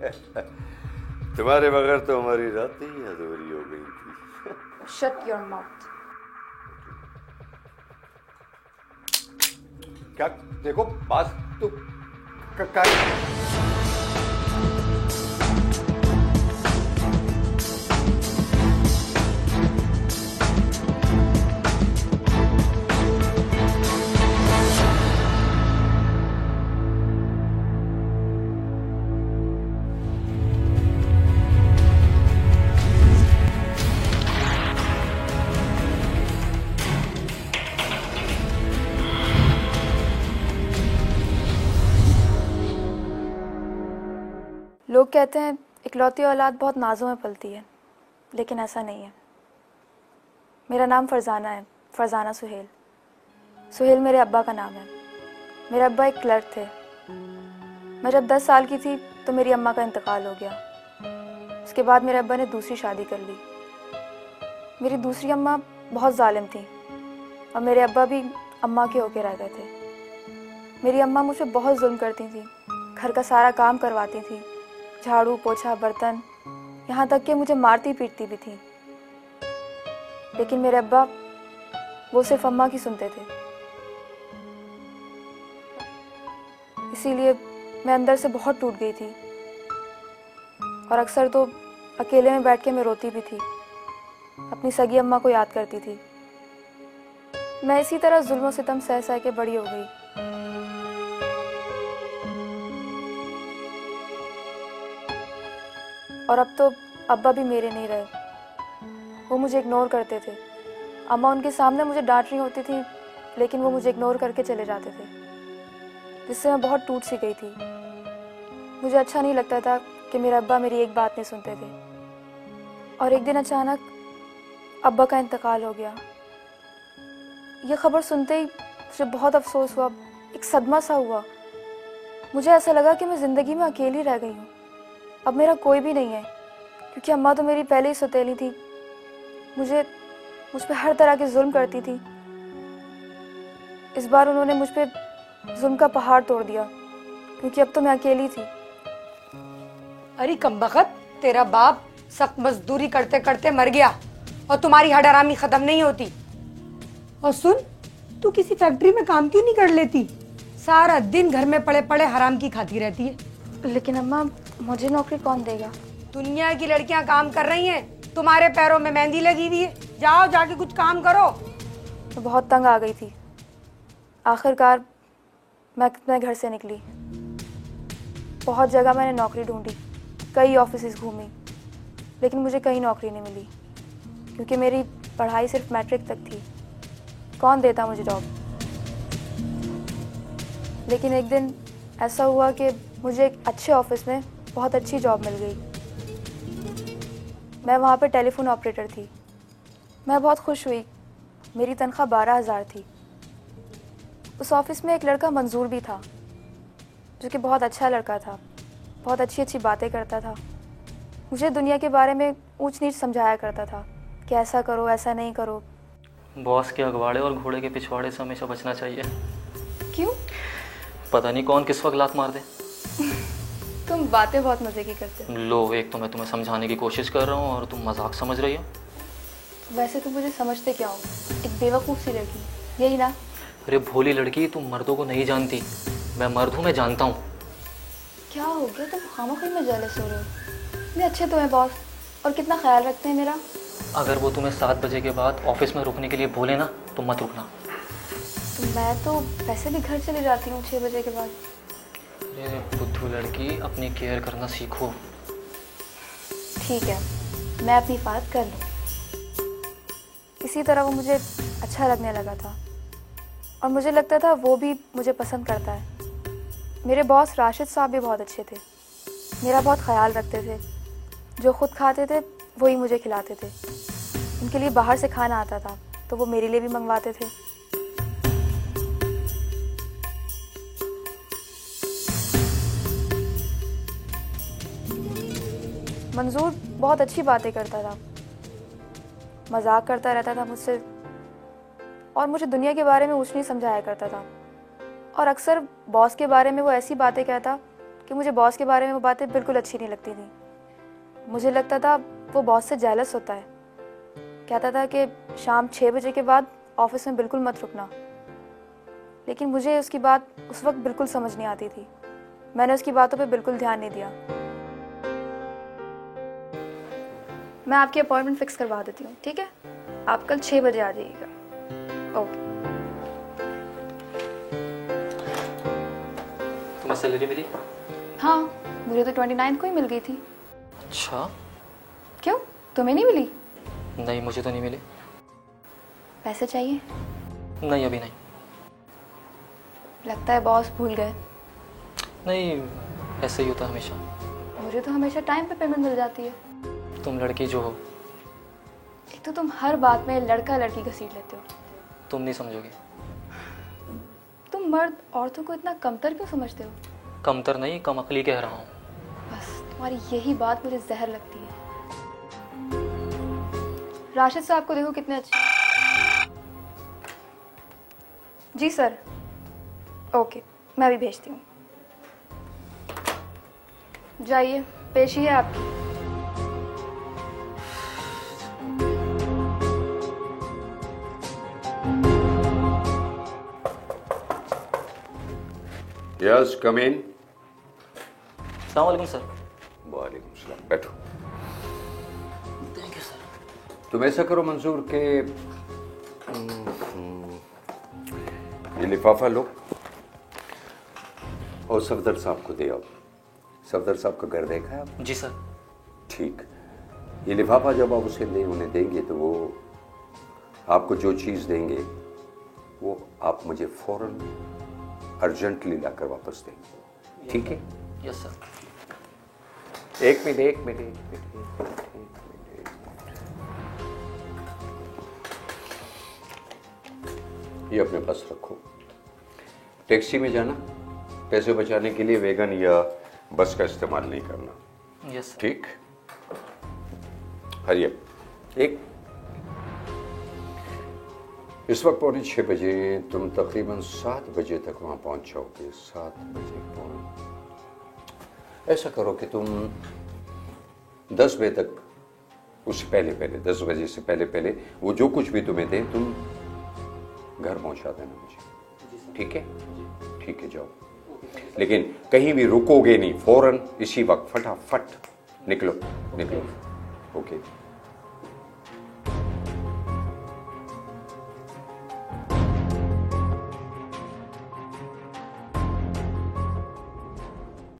तुम्हारे बगैर तो हमारी रात ही अधूरी हो गई थी। Shut your mouth. क्या देखो बात तो लोग कहते हैं इकलौती औलाद बहुत नाज़ों में पलती है, लेकिन ऐसा नहीं है। मेरा नाम फरजाना है, फरजाना सुहेल। सुहेल मेरे अब्बा का नाम है। मेरे अब्बा एक क्लर्क थे। मैं जब 10 साल की थी तो मेरी अम्मा का इंतकाल हो गया। उसके बाद मेरे अब्बा ने दूसरी शादी कर ली। मेरी दूसरी अम्मा बहुत जालिम थी और मेरे अब्बा भी अम्मा के होके रह गए थे। मेरी अम्मा मुझे बहुत जुल्म करती थी, घर का सारा काम करवाती थी, झाड़ू पोछा बर्तन, यहाँ तक कि मुझे मारती पीटती भी थी। लेकिन मेरे अब्बा वो सिर्फ अम्मा की सुनते थे। इसीलिए मैं अंदर से बहुत टूट गई थी और अक्सर तो अकेले में बैठ के मैं रोती भी थी, अपनी सगी अम्मा को याद करती थी। मैं इसी तरह जुल्म सितम सह सह के बड़ी हो गई। और अब तो अब्बा भी मेरे नहीं रहे। वो मुझे इग्नोर करते थे। अम्मा उनके सामने मुझे डांट रही होती थी, लेकिन वो मुझे इग्नोर करके चले जाते थे, जिससे मैं बहुत टूट सी गई थी। मुझे अच्छा नहीं लगता था कि मेरे अब्बा मेरी एक बात नहीं सुनते थे। और एक दिन अचानक अब्बा का इंतकाल हो गया। यह खबर सुनते ही मुझे बहुत अफसोस हुआ, एक सदमा सा हुआ। मुझे ऐसा लगा कि मैं ज़िंदगी में अकेली रह गई हूँ। अब मेरा कोई भी नहीं है, क्योंकि अम्मा तो मेरी पहले ही सौतेली थी। मुझ पे हर तरह के जुल्म करती थी। इस बार उन्होंने मुझ पे जुल्म का पहाड़ तोड़ दिया, क्योंकि अब तो मैं अकेली थी। अरे कमबख्त, तेरा बाप सख्त मजदूरी करते करते मर गया और तुम्हारी हडरामी खत्म नहीं होती। और सुन, तू किसी फैक्ट्री में काम क्यों नहीं कर लेती? सारा दिन घर में पड़े पड़े हराम की खाती रहती है। लेकिन अम्मा, मुझे नौकरी कौन देगा? दुनिया की लड़कियां काम कर रही हैं, तुम्हारे पैरों में मेहंदी लगी हुई है। जाओ जाके कुछ काम करो। मैं बहुत तंग आ गई थी। आखिरकार मैं घर से निकली। बहुत जगह मैंने नौकरी ढूंढी, कई ऑफिसेज घूमी, लेकिन मुझे कहीं नौकरी नहीं मिली, क्योंकि मेरी पढ़ाई सिर्फ मैट्रिक तक थी। कौन देता मुझे जॉब? लेकिन एक दिन ऐसा हुआ कि मुझे एक अच्छे ऑफिस में बहुत अच्छी जॉब मिल गई। मैं वहाँ पे टेलीफोन ऑपरेटर थी। मैं बहुत खुश हुई। मेरी तनख्वाह 12,000 थी। उस ऑफिस में एक लड़का मंजूर भी था, जो कि बहुत अच्छा लड़का था, बहुत अच्छी अच्छी बातें करता था। मुझे दुनिया के बारे में ऊंच नीच समझाया करता था कि ऐसा करो, ऐसा नहीं करो। बॉस के अगवाड़े और घोड़े के पिछवाड़े से हमेशा बचना चाहिए। क्यों? पता नहीं कौन किस वक्त लात मार दे। तुम बातें बहुत मजे की करते हो। लो, एक तो मैं तुम्हें समझाने की कोशिश कर रहा हूँ और तुम मजाक समझ रही हो। वैसे तुम मुझे समझते क्या हो? एक बेवकूफ़ सी लड़की, यही ना? अरे भोली लड़की, तुम मर्दों को नहीं जानती। मैं मर्द हूँ, मैं जानता हूँ। क्या हो गया? तुम खामोखी में जेलस हो रहे हो। इतने अच्छे तो हैं बॉस, और कितना ख्याल रखते हैं मेरा। अगर वो तुम्हें 7 बजे के बाद ऑफिस में रुकने के लिए बोले ना, तो मत रुकना। तो मैं तो वैसे भी घर चली जाती हूँ 6 बजे के बाद। अरे बुद्धू लड़की, अपनी केयर करना सीखो। ठीक है, मैं अपनी हिफाजत कर लूँ। इसी तरह वो मुझे अच्छा लगने लगा था, और मुझे लगता था वो भी मुझे पसंद करता है। मेरे बॉस राशिद साहब भी बहुत अच्छे थे, मेरा बहुत ख्याल रखते थे। जो खुद खाते थे वही मुझे खिलाते थे। उनके लिए बाहर से खाना आता था तो वो मेरे लिए भी मंगवाते थे। मंजूर बहुत अच्छी बातें करता था, मजाक करता रहता था मुझसे, और मुझे दुनिया के बारे में ऊंच नीच समझाया करता था। और अक्सर बॉस के बारे में वो ऐसी बातें कहता कि मुझे बॉस के बारे में वो बातें बिल्कुल अच्छी नहीं लगती थी। मुझे लगता था वो बॉस से जेलस होता है। कहता था कि शाम 6 बजे के बाद ऑफिस में बिल्कुल मत रुकना, लेकिन मुझे उसकी बात उस वक्त बिल्कुल समझ नहीं आती थी। मैंने उसकी बातों पे बिल्कुल ध्यान नहीं दिया। मैं आपकी अपॉइंटमेंट फिक्स करवा देती हूँ, ठीक है? आप कल 6 बजे आ जाइएगा। ओके। तुम्हें सैलरी मिली? हाँ, मुझे तो 29 को ही मिल गई थी। अच्छा। क्यों, तुम्हें नहीं मिली? नहीं, मुझे तो नहीं मिली। पैसे चाहिए? नहीं, अभी नहीं। लगता है बॉस भूल गए। नहीं, ऐसे ही होता हमेशा। मुझे तो हमेशा टाइम पे पेमेंट मिल जाती है। तुम लड़की जो हो। एक तो तुम हर बात में लड़का लड़की घसीट लेते हो। तुम नहीं समझोगे। तुम मर्द औरतों को इतना कमतर क्यों समझते हो? कमतर नहीं, कम अकली कह रहा हूँ। बस तुम्हारी यही बात मुझे जहर लगती है। राशिद साहब को देखो कितने अच्छे। जी सर। ओके, मैं भी भेजती हूँ। जाइए, पेशी है आपकी। यस, कम इन। अस्सलाम वालेकुम सर। वालेकुम सलाम, बैठो। Thank you sir. तुम ऐसा करो मंजूर के ये लिफाफा लो और सफदर साहब को दे आओ। सफदर साहब का घर देखा है आप? जी सर। ठीक। ये लिफाफा जब आप उसे उन्हें देंगे तो वो आपको जो चीज़ देंगे वो आप मुझे फौरन अर्जेंटली लाकर वापस देंगे, ठीक है? Yes sir. एक मिनट। ये अपने पास रखो। टैक्सी में जाना, पैसे बचाने के लिए वैगन या बस का इस्तेमाल नहीं करना। Yes sir. ठीक। हरियप। एक इस वक्त 6:45 बजे, तुम तकरीबन 7 बजे तक वहां पहुंच जाओगे। 7 बजे पहुंच। ऐसा करो कि तुम 10 बजे तक, उससे पहले 10 बजे से पहले वो जो कुछ भी तुम्हें दें तुम घर पहुंचा देना मुझे, ठीक है? ठीक है, जाओ। लेकिन कहीं भी रुकोगे नहीं, फौरन इसी वक्त फटाफट निकलो। ओके।